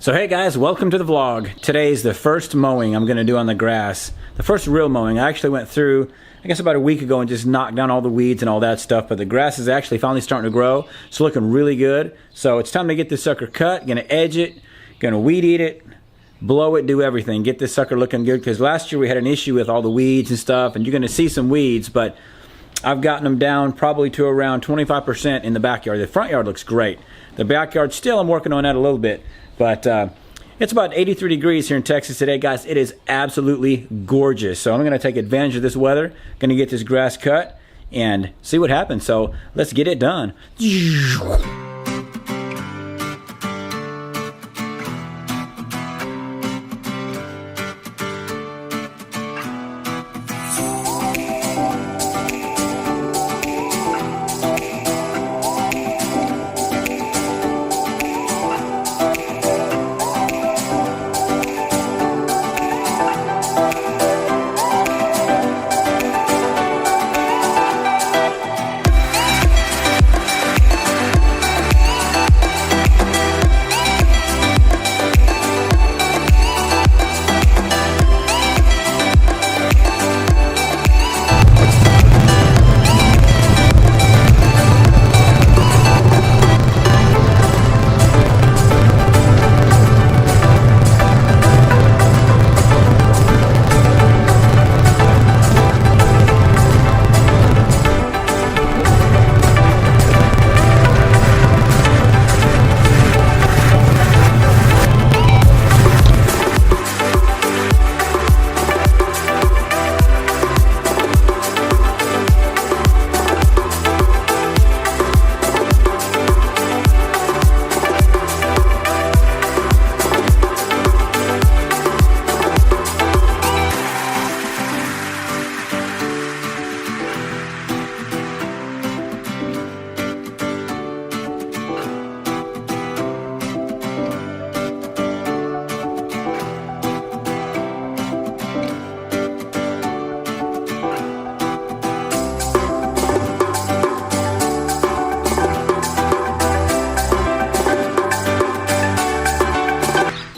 So hey guys, welcome to the vlog. Today's the first mowing I'm gonna do on the grass. The first real mowing. I actually went through, I guess about a week ago, and just knocked down all the weeds and all that stuff, but the grass is actually finally starting to grow. It's looking really good. So it's time to get this sucker cut. Gonna edge it, gonna weed eat it, blow it, do everything. Get this sucker looking good, because last year we had an issue with all the weeds and stuff, and you're gonna see some weeds, but I've gotten them down probably to around 25% in the backyard. The front yard looks great. The backyard, still I'm working on that a little bit. But it's about 83 degrees here in Texas today, guys. It is absolutely gorgeous. So I'm going to take advantage of this weather. Going to get this grass cut and see what happens. So let's get it done.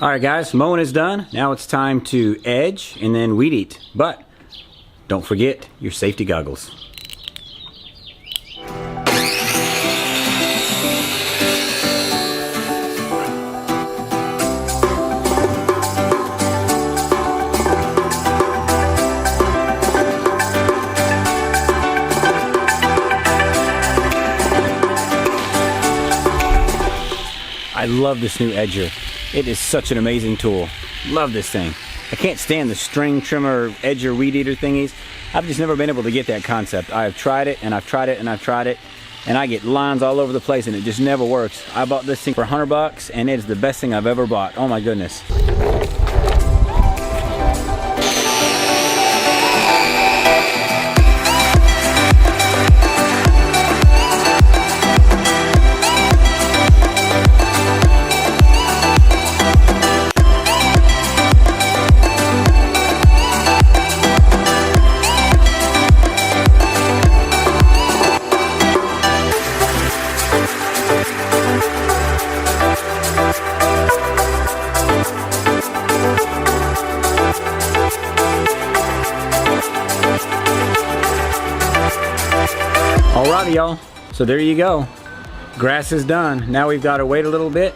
Alright guys, mowing is done. Now it's time to edge and then weed eat. But don't forget your safety goggles. I love this new edger. It is such an amazing tool. Love this thing. I can't stand the string trimmer, edger, weed eater thingies. I've just never been able to get that concept. I have tried it and I've tried it and I've tried it, and I get lines all over the place and it just never works. I bought this thing for 100 bucks and it is the best thing I've ever bought. Oh my goodness. Alrighty y'all, so there you go. Grass is done. Now we've got to wait a little bit.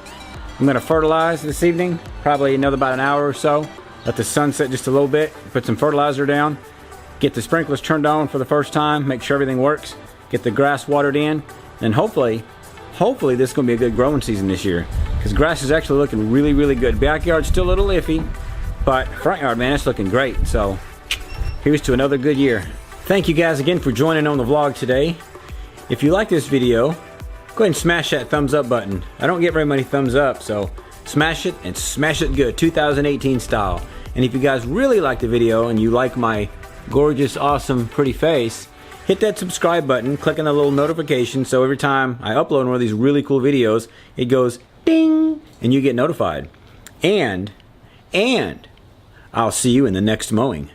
I'm going to fertilize this evening, probably another about an hour or so. Let the sun set just a little bit, put some fertilizer down, get the sprinklers turned on for the first time, make sure everything works, get the grass watered in, and hopefully this is going to be a good growing season this year, because grass is actually looking really, really good. Backyard's still a little iffy, but front yard, man, it's looking great. So here's to another good year. Thank you guys again for joining on the vlog today. If you like this video, go ahead and smash that thumbs up button. I don't get very many thumbs up, so smash it and smash it good, 2018 style. And if you guys really like the video and you like my gorgeous, awesome, pretty face, hit that subscribe button, click on the little notification, so every time I upload one of these really cool videos, it goes ding, and you get notified. And I'll see you in the next mowing.